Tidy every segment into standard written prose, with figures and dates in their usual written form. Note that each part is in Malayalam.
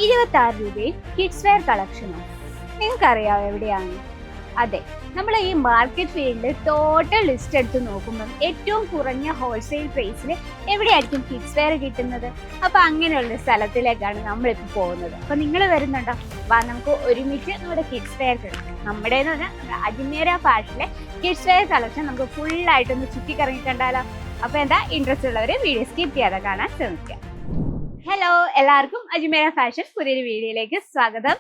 26 രൂപയും കിഡ്സ് വെയർ കളക്ഷനോ? നിങ്ങൾക്കറിയാവോ എവിടെയാണ്? അതെ, നമ്മൾ ഈ മാർക്കറ്റ് ഫീൽഡിൽ ടോട്ടൽ ലിസ്റ്റ് എടുത്ത് നോക്കുമ്പോൾ ഏറ്റവും കുറഞ്ഞ ഹോൾസെയിൽ പ്രൈസിൽ എവിടെയായിരിക്കും കിഡ്സ് വെയർ കിട്ടുന്നത്? അപ്പൊ അങ്ങനെയുള്ള സ്ഥലത്തിലേക്കാണ് നമ്മളിപ്പോൾ പോകുന്നത്. അപ്പൊ നിങ്ങൾ വരുന്നുണ്ടോ? വാ, നമുക്ക് ഒരുമിച്ച് നമ്മുടെ കിഡ്സ് വെയർ കിട്ടും. നമ്മുടെ അജ്മീര ഫാഷനിലെ കിഡ്സ് വെയർ കളക്ഷൻ നമുക്ക് ഫുള്ളായിട്ടൊന്ന് ചുറ്റിക്കറങ്ങി കണ്ടാലോ? അപ്പൊ എന്താ, ഇൻട്രസ്റ്റ് ഉള്ളവരെ വീഡിയോ സ്കിപ്പ് ചെയ്യാതെ കാണാൻ ശ്രമിക്കുക. ഹലോ, എല്ലാവർക്കും അജ്മീര ഫാഷൻ പുതിയൊരു വീഡിയോയിലേക്ക് സ്വാഗതം.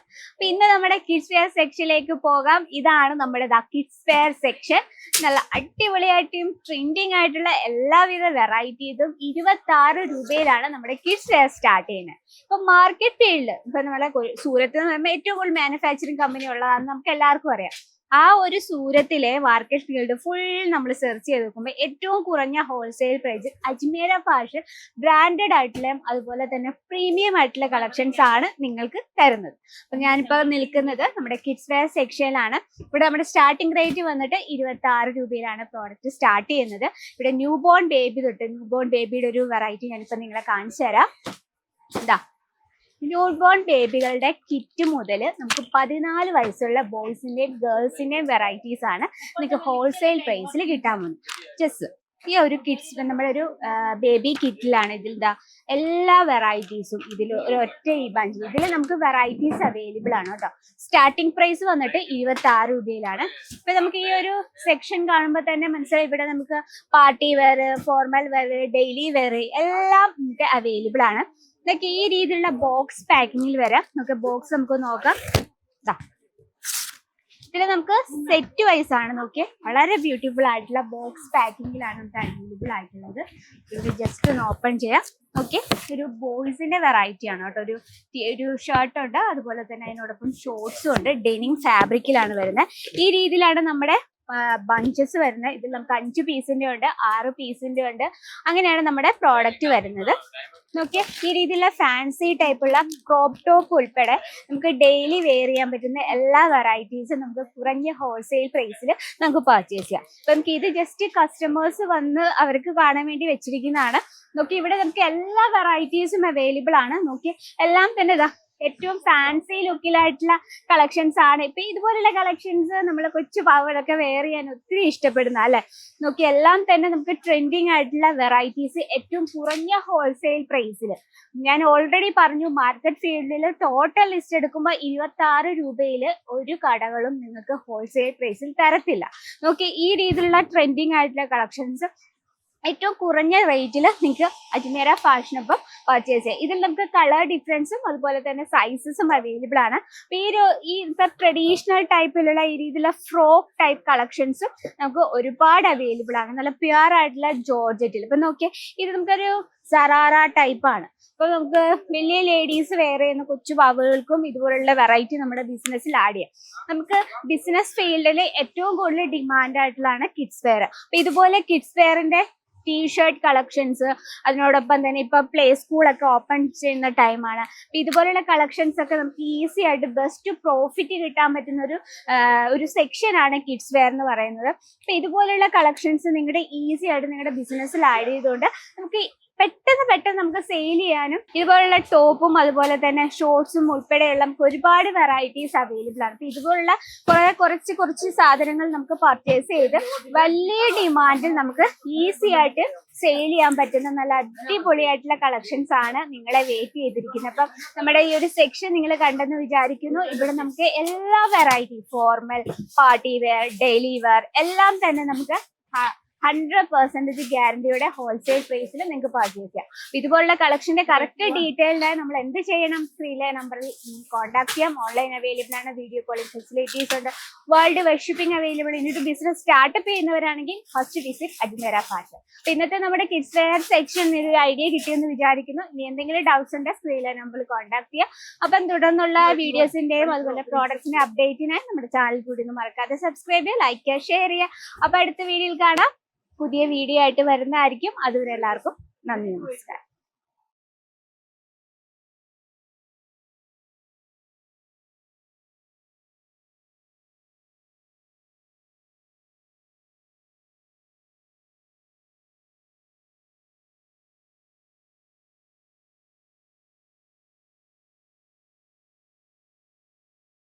ഇന്ന് നമ്മുടെ കിഡ്സ് വെയർ സെക്ഷനിലേക്ക് പോകാം. ഇതാണ് നമ്മുടെ കിഡ്സ് വെയർ സെക്ഷൻ. നല്ല അടിപൊളിയായിട്ടും ട്രെൻഡിങ് ആയിട്ടുള്ള എല്ലാവിധ വെറൈറ്റീസും 26 രൂപയിലാണ് നമ്മുടെ കിഡ്സ് വെയർ സ്റ്റാർട്ട് ചെയ്യുന്നത്. ഇപ്പൊ മാർക്കറ്റ് ഫീൽഡ് ഇപ്പൊ നമ്മളെ സൂരത്ത് എന്ന് പറയുമ്പോൾ ഏറ്റവും കൂടുതൽ മാനുഫാക്ചറിങ് കമ്പനി ഉള്ളതാണെന്ന് നമുക്ക് എല്ലാവർക്കും അറിയാം. ആ ഒരു സൂരത്തിലെ മാർക്കറ്റ് ഫീൽഡ് ഫുൾ നമ്മൾ സെർച്ച് ചെയ്ത് നോക്കുമ്പോൾ ഏറ്റവും കുറഞ്ഞ wholesale price Ajmeera fashion branded ആയിട്ടുള്ള അതുപോലെ തന്നെ പ്രീമിയം ആയിട്ടുള്ള കളക്ഷൻസ് ആണ് നിങ്ങൾക്ക് തരുന്നത്. അപ്പൊ ഞാനിപ്പോൾ നിൽക്കുന്നത് നമ്മുടെ കിഡ്സ് വെയർ സെക്ഷനിലാണ്. ഇവിടെ നമ്മുടെ സ്റ്റാർട്ടിംഗ് റേറ്റ് വന്നിട്ട് 26 രൂപയിലാണ് പ്രോഡക്റ്റ് സ്റ്റാർട്ട് ചെയ്യുന്നത്. ഇവിടെ ന്യൂ ബോൺ ബേബി തൊട്ട് ന്യൂ ബോൺ ബേബിയുടെ ഒരു വെറൈറ്റി ഞാനിപ്പോൾ നിങ്ങളെ കാണിച്ചു തരാം. ഇതാ, ന്യൂ ബോൺ ബേബികളുടെ കിറ്റ് മുതൽ നമുക്ക് 14 വയസ്സുള്ള ബോയ്സിന്റെയും ഗേൾസിന്റെയും വെറൈറ്റീസ് ആണ് നിങ്ങൾക്ക് ഹോൾസെയിൽ പ്രൈസിൽ കിട്ടാൻ പോകുന്നത്. ജസ്റ്റ് ഈ ഒരു കിഡ്സ് നമ്മുടെ ഒരു ബേബി കിറ്റിലാണ് ഇതിൽ എല്ലാ വെറൈറ്റീസും ഇതിൽ ഒരൊറ്റ ഈ ബഞ്ചിൽ ഇതിൽ നമുക്ക് വെറൈറ്റീസ് അവൈലബിൾ ആണ് കേട്ടോ. സ്റ്റാർട്ടിംഗ് പ്രൈസ് വന്നിട്ട് 26 രൂപയിലാണ്. ഇപ്പൊ നമുക്ക് ഈ ഒരു സെക്ഷൻ കാണുമ്പോൾ തന്നെ മനസ്സിലായി, ഇവിടെ നമുക്ക് party wear, formal wear, daily wear എല്ലാം നമുക്ക് അവൈലബിൾ ആണ്. ഇതൊക്കെ ഈ രീതിയിലുള്ള ബോക്സ് പാക്കിങ്ങിൽ വരാം. നമുക്ക് ബോക്സ് നമുക്ക് നോക്കാം. ഇതിൽ നമുക്ക് സെറ്റ് വൈസ് ആണ്. നോക്കിയേ, വളരെ ബ്യൂട്ടിഫുൾ ആയിട്ടുള്ള ബോക്സ് പാക്കിങ്ങിലാണ് നമുക്ക് അവൈലബിൾ ആയിട്ടുള്ളത്. ഇത് ജസ്റ്റ് ഒന്ന് ഓപ്പൺ ചെയ്യാം. ഓക്കെ, ഒരു ബോയ്സിന്റെ വെറൈറ്റി ആണ് കേട്ടോ. ഒരു ഷർട്ട് ഉണ്ട്, അതുപോലെ തന്നെ അതിനോടൊപ്പം ഷോർട്സും ഉണ്ട്. ഡെനിം ഫാബ്രിക്കിലാണ് വരുന്നത്. ഈ രീതിയിലാണ് നമ്മുടെ ബഞ്ചസ് വരുന്നത്. ഇതിൽ നമുക്ക് 5 പീസിന്റെ ഉണ്ട്, 6 പീസിന്റെ ഉണ്ട്. അങ്ങനെയാണ് നമ്മുടെ പ്രോഡക്റ്റ് വരുന്നത്. നോക്കിയേ, ഈ രീതിയിലുള്ള ഫാൻസി ടൈപ്പുള്ള ക്രോപ്പ് ടോപ്പ് ഉൾപ്പെടെ നമുക്ക് ഡെയിലി വെയർ ചെയ്യാൻ പറ്റുന്ന എല്ലാ വെറൈറ്റീസും നമുക്ക് കുറഞ്ഞ ഹോൾസെയിൽ പ്രൈസിൽ നമുക്ക് പർച്ചേസ് ചെയ്യാം. അപ്പൊ നമുക്ക് ഇത് ജസ്റ്റ് കസ്റ്റമേഴ്സ് വന്ന് അവർക്ക് കാണാൻ വേണ്ടി വെച്ചിരിക്കുന്നതാണ്. നോക്കി, ഇവിടെ നമുക്ക് എല്ലാ വെറൈറ്റീസും അവൈലബിൾ ആണ്. നോക്കി, എല്ലാം തന്നെ ഇതാ ഏറ്റവും ഫാൻസി ലുക്കിലായിട്ടുള്ള കളക്ഷൻസ് ആണ്. ഇപ്പൊ ഇതുപോലുള്ള കളക്ഷൻസ് നമ്മൾ കൊച്ചു പാവകളൊക്കെ വെയർ ചെയ്യാൻ ഒത്തിരി ഇഷ്ടപ്പെടുന്ന അല്ലെ. നോക്കി, എല്ലാം തന്നെ നമുക്ക് ട്രെൻഡിങ് ആയിട്ടുള്ള വെറൈറ്റീസ് ഏറ്റവും കുറഞ്ഞ ഹോൾസെയിൽ പ്രൈസിൽ. ഞാൻ ഓൾറെഡി പറഞ്ഞു, മാർക്കറ്റ് ഫീൽഡിൽ ടോട്ടൽ ലിസ്റ്റ് എടുക്കുമ്പോൾ 26 രൂപയിൽ ഒരു കടകളും നിങ്ങൾക്ക് ഹോൾസെയിൽ പ്രൈസിൽ തരത്തില്ല. നോക്കി, ഈ രീതിയിലുള്ള ട്രെൻഡിങ് ആയിട്ടുള്ള കളക്ഷൻസ് ഏറ്റവും കുറഞ്ഞ റേറ്റിൽ നിങ്ങൾക്ക് അജ്മീര ഫാഷനൊപ്പം പർച്ചേസ് ചെയ്യാം. ഇതിൽ നമുക്ക് കളർ ഡിഫറൻസും അതുപോലെ തന്നെ സൈസസും അവൈലബിൾ ആണ്. ഈ ട്രഡീഷണൽ ടൈപ്പിലുള്ള ഈ രീതിയിലുള്ള ഫ്രോക്ക് ടൈപ്പ് കളക്ഷൻസും നമുക്ക് ഒരുപാട് അവൈലബിൾ ആണ്. നല്ല പ്യുവർ ആയിട്ടുള്ള ജോർജറ്റിൽ. ഇപ്പൊ നോക്കിയാൽ ഇത് നമുക്കൊരു സറാറ ടൈപ്പാണ്. അപ്പൊ നമുക്ക് വലിയ ലേഡീസ് വെയർ ചെയ്യുന്ന കൊച്ചു പാവകൾക്കും ഇതുപോലുള്ള വെറൈറ്റി നമ്മുടെ ബിസിനസ്സിൽ ആഡ് ചെയ്യാം. നമുക്ക് ബിസിനസ് ഫീൽഡിൽ ഏറ്റവും കൂടുതൽ ഡിമാൻഡ് ആയിട്ടുള്ളതാണ് കിഡ്സ് വെയർ. അപ്പൊ ഇതുപോലെ കിഡ്സ് വെയറിന്റെ ടീഷർട്ട് കളക്ഷൻസ്, അതിനോടൊപ്പം തന്നെ ഇപ്പൊ പ്ലേ സ്കൂളൊക്കെ ഓപ്പൺ ചെയ്യുന്ന ടൈമാണ്. അപ്പൊ ഇതുപോലെയുള്ള കളക്ഷൻസ് ഒക്കെ നമുക്ക് ഈസി ആയിട്ട് ബെസ്റ്റ് പ്രോഫിറ്റ് കിട്ടാൻ പറ്റുന്ന ഒരു സെക്ഷനാണ് കിഡ്സ് വെയർ എന്ന് പറയുന്നത്. അപ്പൊ ഇതുപോലെയുള്ള കളക്ഷൻസ് നിങ്ങളുടെ ഈസി ആയിട്ട് നിങ്ങളുടെ ബിസിനസ്സിൽ ആഡ് ചെയ്തുകൊണ്ട് നമുക്ക് പെട്ടെന്ന് നമുക്ക് സെയിൽ ചെയ്യാനും ഇതുപോലുള്ള ടോപ്പും അതുപോലെ തന്നെ ഷോർട്സും ഉൾപ്പെടെയുള്ള നമുക്ക് ഒരുപാട് വെറൈറ്റീസ് അവൈലബിൾ ആണ്. അപ്പൊ ഇതുപോലുള്ള കുറച്ച് സാധനങ്ങൾ നമുക്ക് പർച്ചേസ് ചെയ്ത് വലിയ ഡിമാൻഡിൽ നമുക്ക് ഈസി ആയിട്ട് സെയിൽ ചെയ്യാൻ പറ്റുന്ന നല്ല അടിപൊളിയായിട്ടുള്ള കളക്ഷൻസ് ആണ് നിങ്ങളെ വെയിറ്റ് ചെയ്തിരിക്കുന്നത്. അപ്പം നമ്മുടെ ഈ ഒരു സെക്ഷൻ നിങ്ങൾ കണ്ടെന്ന് വിചാരിക്കുന്നു. ഇവിടെ നമുക്ക് എല്ലാ variety formal, party wear, daily wear എല്ലാം തന്നെ നമുക്ക് 100% ഗ്യാരണ്ടിയുടെ ഹോൾസെയിൽ പ്രൈസിൽ നിങ്ങൾക്ക് പർച്ചേസ് ചെയ്യാം. ഇതുപോലുള്ള കളക്ഷന്റെ കറക്റ്റ് ഡീറ്റെയിൽഡായി നമ്മൾ എന്ത് ചെയ്യണം? സ്ക്രീനിലെ നമ്പറിൽ കോൺടാക്ട് ചെയ്യാം. ഓൺലൈൻ അവൈലബിൾ ആണ്, വീഡിയോ കോളിംഗ് ഫെസിലിറ്റീസ് ഉണ്ട്, വേൾഡ് വൈഡ് ഷിപ്പിംഗ് അവൈലബിൾ. ഇനിയൊരു ബിസിനസ് സ്റ്റാർട്ടപ്പ് ചെയ്യുന്നവരാണെങ്കിൽ ഫസ്റ്റ് വിസിറ്റ് അജ്മീര ഫാഷൻ. അപ്പൊ ഇന്നത്തെ നമ്മുടെ കിഡ്സ് വെയർ സെക്ഷൻ ഒരു ഐഡിയ കിട്ടിയെന്ന് വിചാരിക്കുന്നു. ഇനി എന്തെങ്കിലും ഡൗട്ട്സ് ഉണ്ട് സ്ക്രീനിലെ നമ്പറിൽ കോൺടാക്ട് ചെയ്യാം. അപ്പം തുടർന്നുള്ള വീഡിയോസിന്റെയും അതുപോലെ പ്രോഡക്ട്സിന്റെ അപ്ഡേറ്റിനായി നമ്മുടെ ചാനൽ കൂടി ഒന്ന് മറക്കാതെ സബ്സ്ക്രൈബ് ചെയ്യുക, ലൈക്ക് ചെയ്യുക, ഷെയർ ചെയ്യുക. അപ്പൊ അടുത്ത വീഡിയോയിൽ കാണാം. പുതിയ വീഡിയോ ആയിട്ട് വരുന്നതായിരിക്കും. അതുവരെ എല്ലാവർക്കും നന്ദി, നമസ്കാരം.